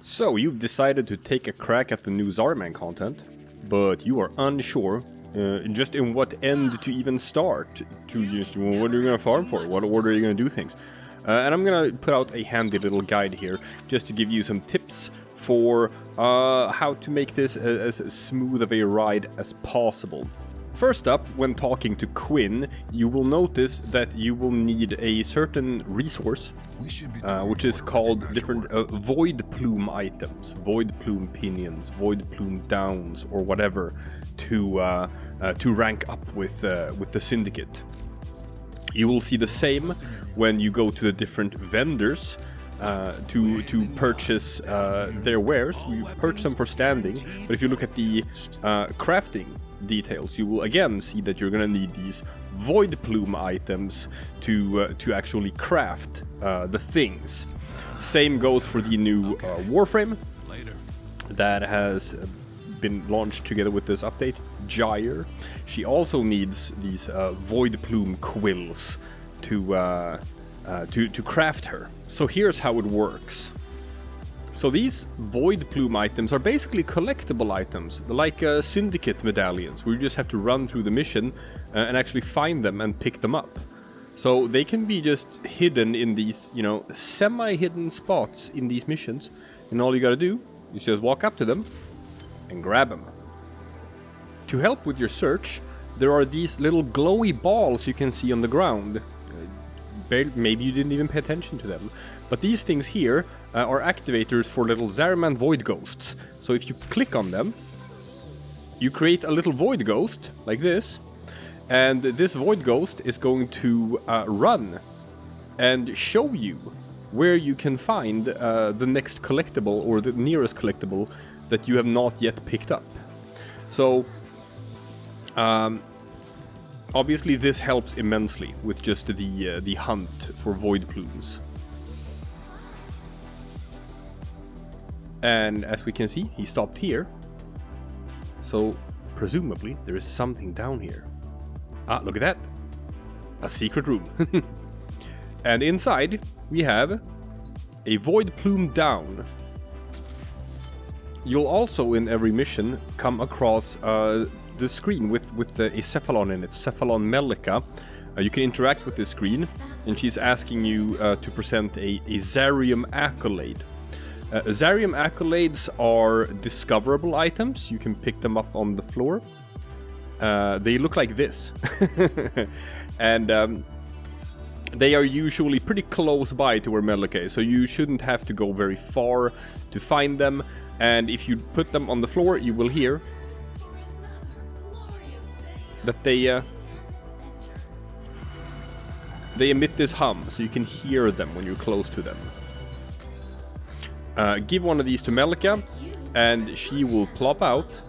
So, you've decided to take a crack at the new Zariman content, but you are unsure just in what end to even start. To just, what are you going to farm for? What order are you going to do things? And I'm going to put out a handy little guide here, just to give you some tips for how to make this as smooth of a ride as possible. First up, when talking to Quinn, you will notice that you will need a certain resource, which is called different Voidplume items, Voidplume pinions, Voidplume downs, or whatever, to rank up with the Syndicate. You will see the same when you go to the different vendors to purchase their wares. You purchase them for standing, but if you look at the crafting details, you will again see that you're gonna need these Voidplume items to actually craft the things. Same goes for the new Warframe that has been launched together with this update, Gyre. She also needs these Voidplume quills to craft her. So here's how it works. So these Voidplume items are basically collectible items, like Syndicate medallions, where you just have to run through the mission and actually find them and pick them up. So they can be just hidden in these, you know, semi-hidden spots in these missions, and all you gotta do is just walk up to them and grab them. To help with your search, there are these little glowy balls you can see on the ground. Maybe you didn't even pay attention to them. But these things here are activators for little Zariman void ghosts. So if you click on them, you create a little void ghost, like this. And this void ghost is going to run and show you where you can find the next collectible or the nearest collectible that you have not yet picked up. So, obviously this helps immensely with just the hunt for Voidplumes. And as we can see, he stopped here. So, presumably, there is something down here. Ah, look at that. A secret room. And inside, we have a Voidplume down. You'll also, in every mission, come across the screen with a Cephalon in it, Cephalon melica. You can interact with this screen, and she's asking you to present a Zariman accolade. Zariman accolades are discoverable items. You can pick them up on the floor. They look like this. And they are usually pretty close by to where melica is, so you shouldn't have to go very far to find them. And if you put them on the floor, you will hear that they emit this hum, so you can hear them when you're close to them. Give one of these to melica, and she will plop out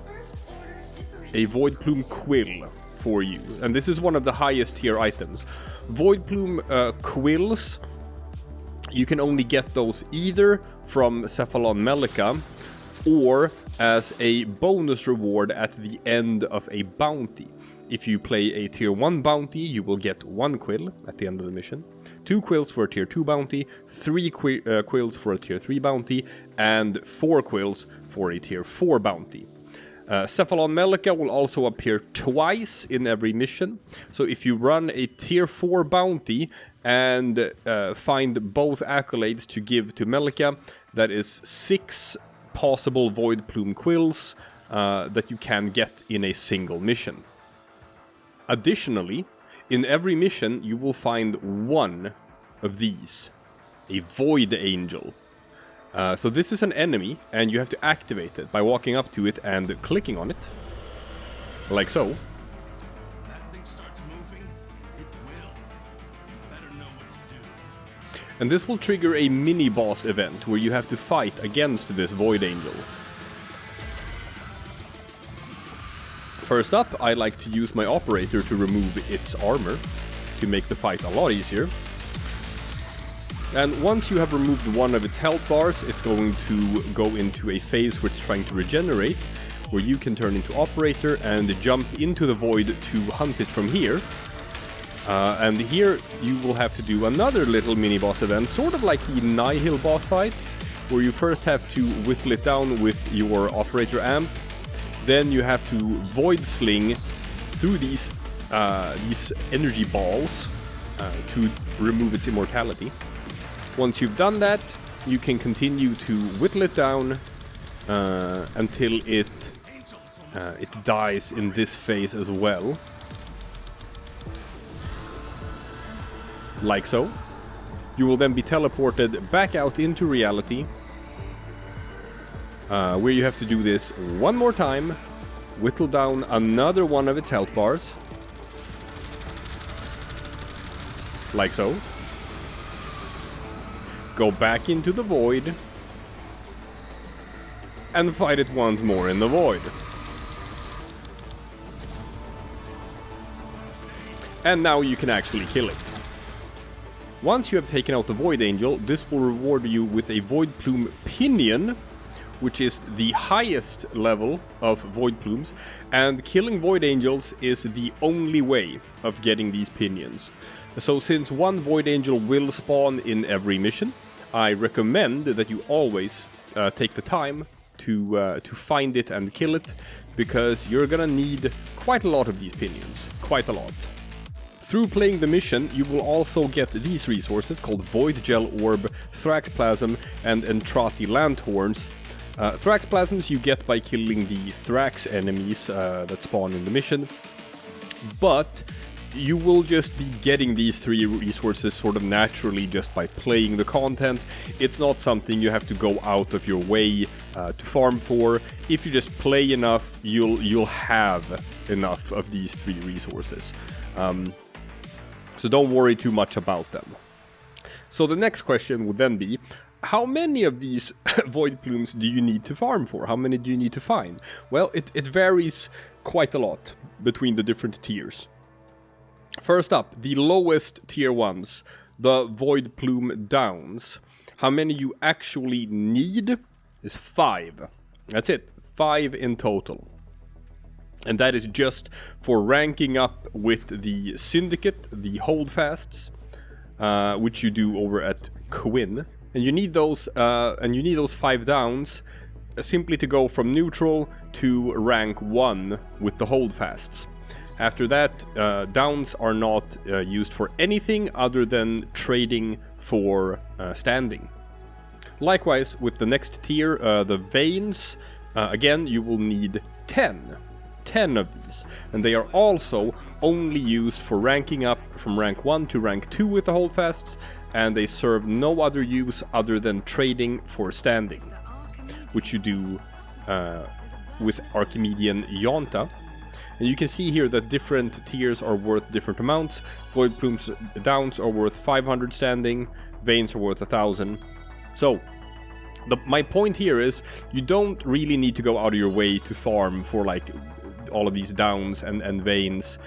a Voidplume quill for you. And this is one of the highest tier items. Voidplume quills, you can only get those either from Cephalon melica or as a bonus reward at the end of a bounty. If you play a tier 1 bounty, you will get 1 quill at the end of the mission, 2 quills for a tier 2 bounty, 3 quills for a tier 3 bounty, and 4 quills for a tier 4 bounty. Cephalon melica will also appear twice in every mission, so if you run a tier 4 bounty and find both accolades to give to melica, that is 6 possible Voidplume quills that you can get in a single mission. Additionally, in every mission you will find one of these, a Void Angel. So this is an enemy, and you have to activate it by walking up to it and clicking on it, like so. And this will trigger a mini-boss event where you have to fight against this Void Angel. First up, I like to use my operator to remove its armor, to make the fight a lot easier. And once you have removed one of its health bars, it's going to go into a phase where it's trying to regenerate, where you can turn into operator and jump into the void to hunt it from here. And here you will have to do another little mini-boss event, sort of like the Nihil boss fight, where you first have to whittle it down with your operator amp. Then you have to void sling through these energy balls to remove its immortality. Once you've done that, you can continue to whittle it down until it dies in this phase as well. Like so. You will then be teleported back out into reality, where you have to do this one more time, whittle down another one of its health bars. Like so. Go back into the void, and fight it once more in the void. And now you can actually kill it. Once you have taken out the Void Angel, this will reward you with a Void Plume Pinion, which is the highest level of Void Plumes, and killing Void Angels is the only way of getting these pinions. So since one Void Angel will spawn in every mission, I recommend that you always take the time to find it and kill it, because you're gonna need quite a lot of these pinions, quite a lot. Through playing the mission, you will also get these resources called Void Gel Orb, Thrax Plasm, and Entrati Lanthorns. Thrax Plasms you get by killing the Thrax enemies that spawn in the mission, but you will just be getting these three resources sort of naturally just by playing the content. It's not something you have to go out of your way to farm for. If you just play enough, you'll have enough of these three resources. So don't worry too much about them. So the next question would then be, how many of these Void Plumes do you need to farm for? How many do you need to find? Well, it varies quite a lot between the different tiers. First up, the lowest tier ones, the Void Plume Downs. How many you actually need is 5. That's it, 5 in total. And that is just for ranking up with the Syndicate, the holdfasts, which you do over at Quinn. And you need those 5 downs simply to go from neutral to rank 1 with the holdfasts. After that, downs are not used for anything other than trading for standing. Likewise, with the next tier, the veins, again, you will need 10 of these, and they are also only used for ranking up from rank 1 to rank 2 with the holdfasts, and they serve no other use other than trading for standing, which you do with Archimedean Yonta. And you can see here that different tiers are worth different amounts. Void Plumes Downs are worth 500 standing, Veins are worth 1000. So, my point here is, you don't really need to go out of your way to farm for like all of these downs and veins.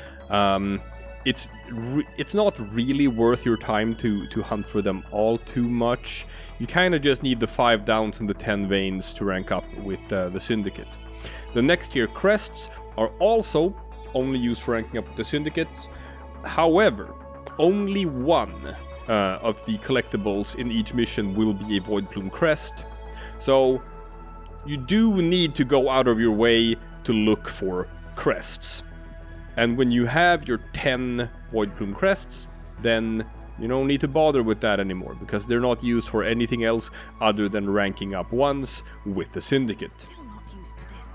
It's not really worth your time to hunt for them all too much. You kind of just need the 5 downs and the 10 veins to rank up with the Syndicate. The next tier crests are also only used for ranking up with the Syndicates. However, only one of the collectibles in each mission will be a Void Plume crest. So you do need to go out of your way to look for crests. And when you have your 10 Void Plume crests, then you don't need to bother with that anymore, because they're not used for anything else other than ranking up ones with the Syndicate.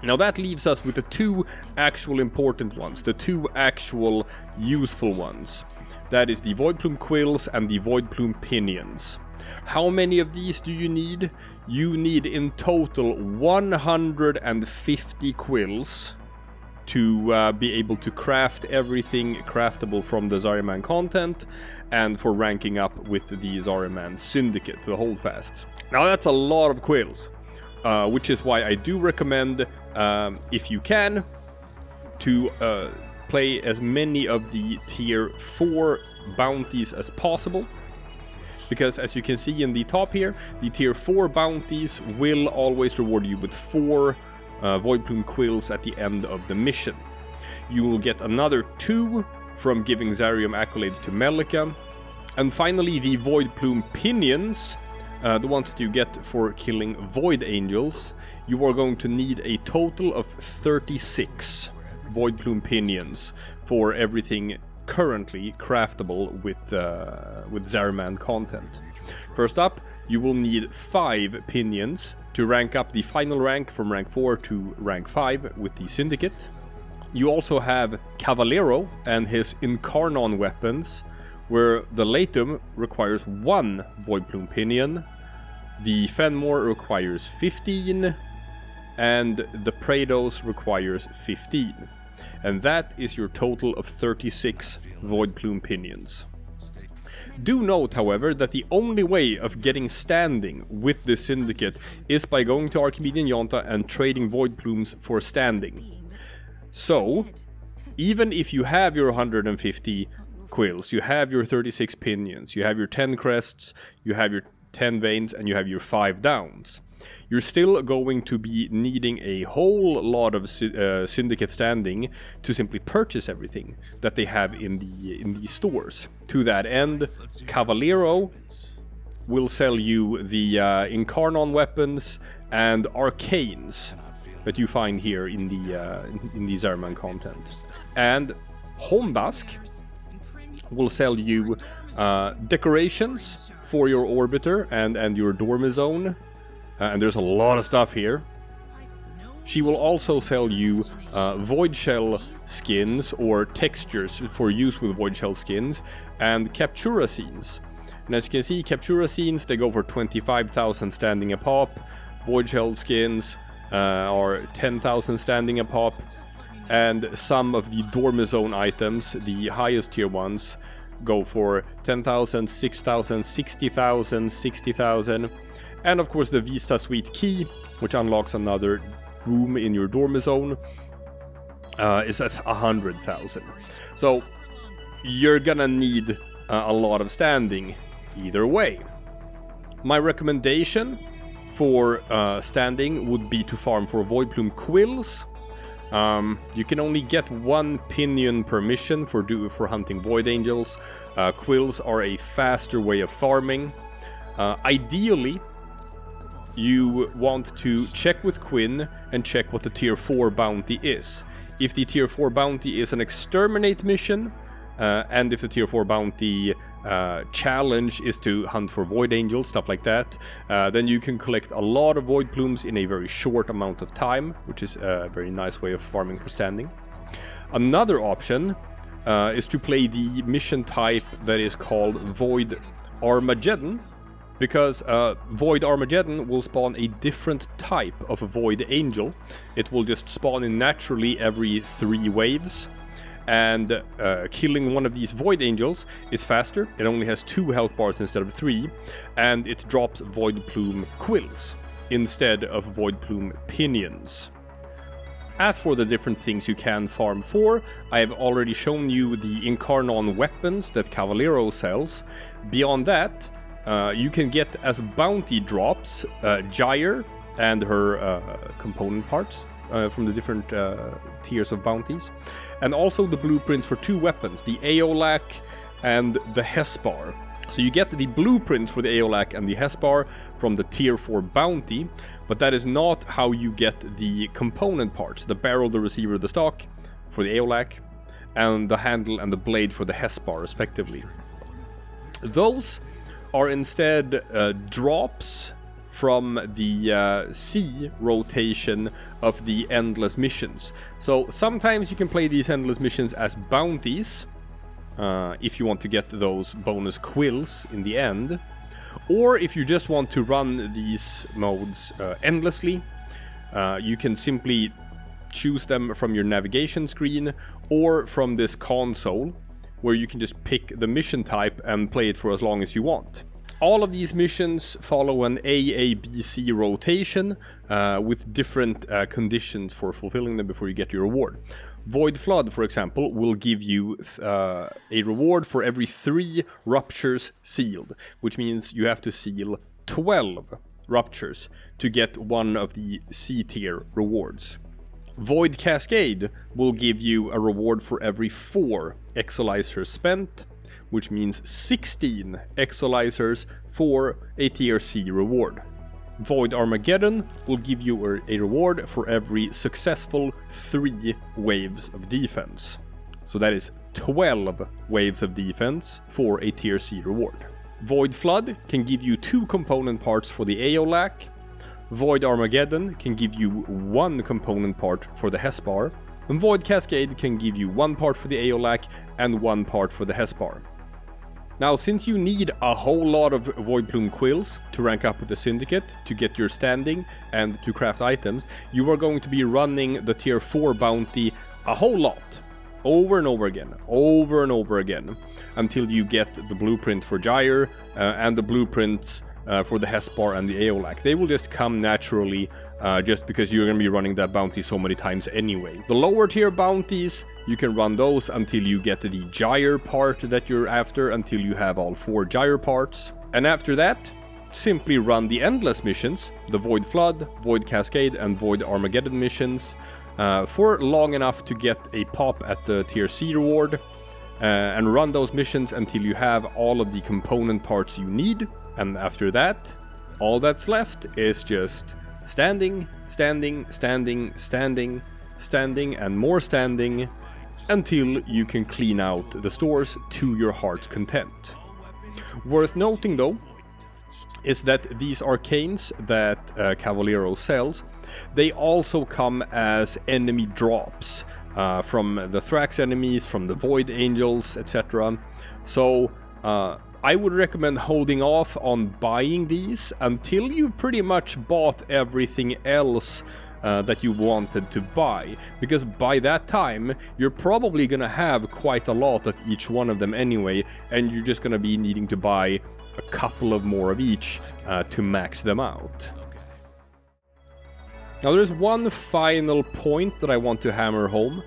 Now that leaves us with the 2 actual important ones, the 2 actual useful ones. That is the Void Plume Quills and the Void Plume Pinions. How many of these do you need? You need in total 150 quills to be able to craft everything craftable from the Zariman content, and for ranking up with the Zariman Syndicate, the holdfasts. Now that's a lot of quills, which is why I do recommend, if you can, to play as many of the tier 4 bounties as possible. Because as you can see in the top here, the tier 4 bounties will always reward you with 4 Void Plume Quills at the end of the mission. You will get another 2 from giving Zarium accolades to Melica. And finally, the Void Plume Pinions the ones that you get for killing Void Angels, you are going to need a total of 36 Void Plume pinions for everything currently craftable with Zariman content. First up, you will need 5 pinions to rank up the final rank from rank 4 to rank 5 with the Syndicate. You also have Cavallero and his Incarnon weapons, where the Latum requires 1 Void Plume pinion, the Fenmore requires 15, and the Praedos requires 15. And that is your total of 36 Void Plume pinions. Do note, however, that the only way of getting standing with the Syndicate is by going to Archimedean Yonta and trading Void Plumes for standing. So, even if you have your 150 quills, you have your 36 pinions, you have your 10 crests, you have your 10 veins, and you have your 5 downs, you're still going to be needing a whole lot of Syndicate standing to simply purchase everything that they have in the stores. To that end, Cavallero will sell you the Incarnon weapons and Arcanes that you find here in the Zariman content. And Hombask will sell you decorations for your Orbiter and your Dormizone. And there's a lot of stuff here. She will also sell you Void Shell skins or textures for use with Void Shell skins and Captura scenes. And as you can see, Captura scenes, they go for 25,000 standing a pop. Void Shell skins are 10,000 standing a pop. And some of the Dormizone items, the highest tier ones, go for 10,000, 6,000, 60,000, 60,000. And of course the Vista Suite key, which unlocks another room in your Dormizone, is at 100,000. So you're gonna need a lot of standing either way. My recommendation for standing would be to farm for Void Plume quills. You can only get 1 pinion per mission for hunting Void Angels. Quills are a faster way of farming. Ideally, you want to check with Quinn and check what the tier 4 bounty is. If the tier 4 bounty is an exterminate mission, and if the tier 4 bounty challenge is to hunt for Void Angels, stuff like that, then you can collect a lot of Void Plumes in a very short amount of time, which is a very nice way of farming for standing. Another option is to play the mission type that is called Void Armageddon, because Void Armageddon will spawn a different type of Void Angel. It will just spawn in naturally every 3 waves. And killing one of these Void Angels is faster. It only has 2 health bars instead of 3. And it drops Void Plume quills instead of Void Plume pinions. As for the different things you can farm for, I have already shown you the Incarnon weapons that Cavallero sells. Beyond that, you can get as bounty drops Gyre and her component parts from the different tiers of bounties, and also the blueprints for 2 weapons, the Aeolac and the Hespar. So you get the blueprints for the Aeolac and the Hespar from the tier 4 bounty, but that is not how you get the component parts, the barrel, the receiver, the stock for the Aeolac, and the handle and the blade for the Hespar respectively. Those are instead drops from the C rotation of the endless missions. So sometimes you can play these endless missions as bounties, if you want to get those bonus quills in the end, or if you just want to run these modes endlessly, you can simply choose them from your navigation screen or from this console, where you can just pick the mission type and play it for as long as you want. All of these missions follow an AABC rotation with different conditions for fulfilling them before you get your reward. Void Flood, for example, will give you a reward for every 3 ruptures sealed, which means you have to seal 12 ruptures to get one of the C tier rewards. Void Cascade will give you a reward for every 4 Exolizers spent, which means 16 exolizers for a tier C reward. Void Armageddon will give you a reward for every successful 3 waves of defense. So that is 12 waves of defense for a tier C reward. Void Flood can give you 2 component parts for the Aeolac. Void Armageddon can give you 1 component part for the Hespar. And Void Cascade can give you 1 part for the Aeolac and 1 part for the Hespar. Now, since you need a whole lot of Voidplume quills to rank up with the Syndicate, to get your standing, and to craft items, you are going to be running the tier 4 bounty a whole lot. Over and over again, until you get the blueprint for Gyre and the blueprints for the Hespar and the Aeolac. They will just come naturally just because you're going to be running that bounty so many times anyway. The lower tier bounties, you can run those until you get the Gyre part that you're after, until you have all 4 Gyre parts. And after that, simply run the endless missions, the Void Flood, Void Cascade and Void Armageddon missions, for long enough to get a pop at the tier C reward, and run those missions until you have all of the component parts you need. And after that, all that's left is just standing, and more standing, until you can clean out the stores to your heart's content. Worth noting though, is that these arcanes that Cavalero sells, they also come as enemy drops from the Thrax enemies, from the Void Angels, etc. So I would recommend holding off on buying these until you've pretty much bought everything else that you wanted to buy, because by that time you're probably gonna have quite a lot of each one of them anyway, and you're just gonna be needing to buy a couple of more of each to max them out. Now there's one final point that I want to hammer home,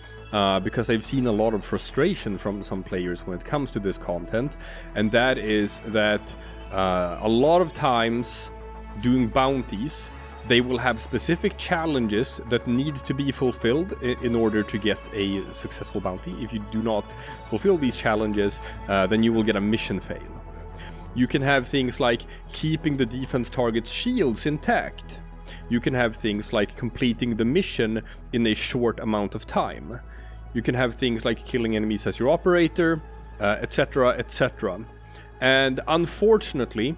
because I've seen a lot of frustration from some players when it comes to this content, and that is that a lot of times doing bounties, they will have specific challenges that need to be fulfilled in order to get a successful bounty. If you do not fulfill these challenges, then you will get a mission fail. You can have things like keeping the defense target's shields intact. You can have things like completing the mission in a short amount of time. You can have things like killing enemies as your operator, etc, etc. And unfortunately,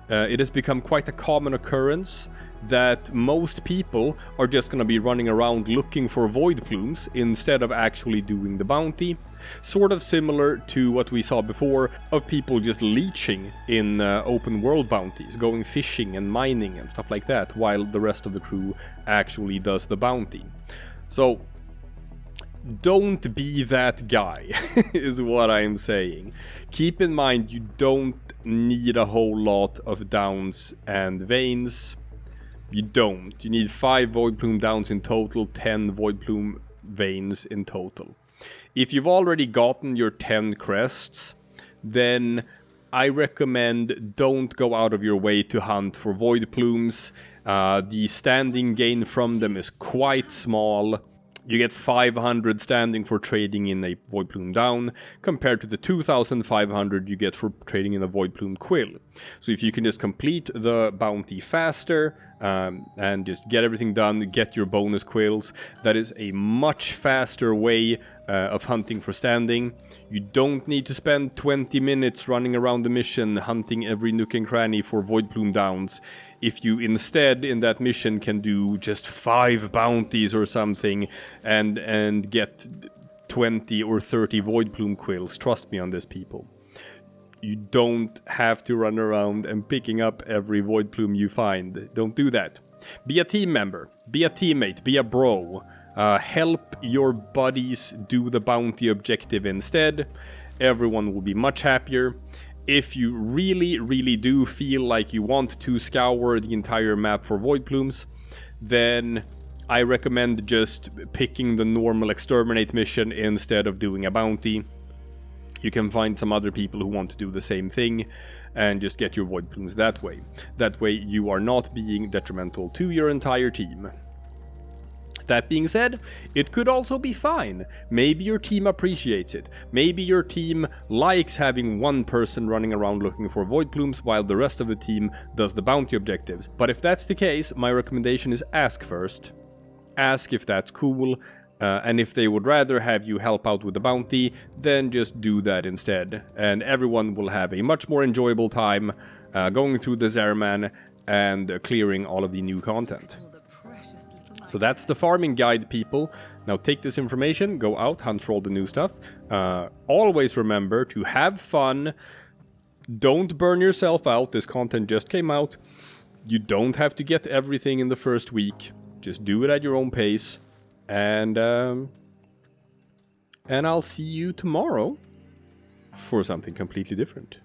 it has become quite a common occurrence that most people are just going to be running around looking for Voidplumes instead of actually doing the bounty. Sort of similar to what we saw before of people just leeching in open world bounties, going fishing and mining and stuff like that, while the rest of the crew actually does the bounty. So don't be that guy, is what I'm saying. Keep in mind, you don't need a whole lot of downs and veins. You don't. You need 5 Voidplume downs in total, 10 Voidplume veins in total. If you've already gotten your 10 crests, then I recommend don't go out of your way to hunt for Voidplumes. The standing gain from them is quite small. You get 500 standing for trading in a Voidplume down, compared to the 2,500 you get for trading in a Voidplume quill. So if you can just complete the bounty faster, and just get everything done, get your bonus quills, that is a much faster way of hunting for standing. You don't need to spend 20 minutes running around the mission hunting every nook and cranny for Voidplume downs. If you instead in that mission can do just 5 bounties or something and get 20 or 30 Voidplume quills, trust me on this, people. You don't have to run around and picking up every Voidplume you find. Don't do that. Be a team member, be a teammate, be a bro. Help your buddies do the bounty objective instead. Everyone will be much happier. If you really do feel like you want to scour the entire map for Voidplumes, then I recommend just picking the normal exterminate mission instead of doing a bounty. You can find some other people who want to do the same thing and just get your Voidplumes that way. That way you are not being detrimental to your entire team. That being said, it could also be fine. Maybe your team appreciates it. Maybe your team likes having one person running around looking for Voidplumes while the rest of the team does the bounty objectives. But if that's the case, my recommendation is ask first. Ask if that's cool, and if they would rather have you help out with the bounty, then just do that instead. And everyone will have a much more enjoyable time going through the Zariman and clearing all of the new content. So that's the farming guide, people. Now take this information, go out, hunt for all the new stuff. Always remember to have fun. Don't burn yourself out. This content just came out. You don't have to get everything in the first week. Just do it at your own pace. And I'll see you tomorrow for something completely different.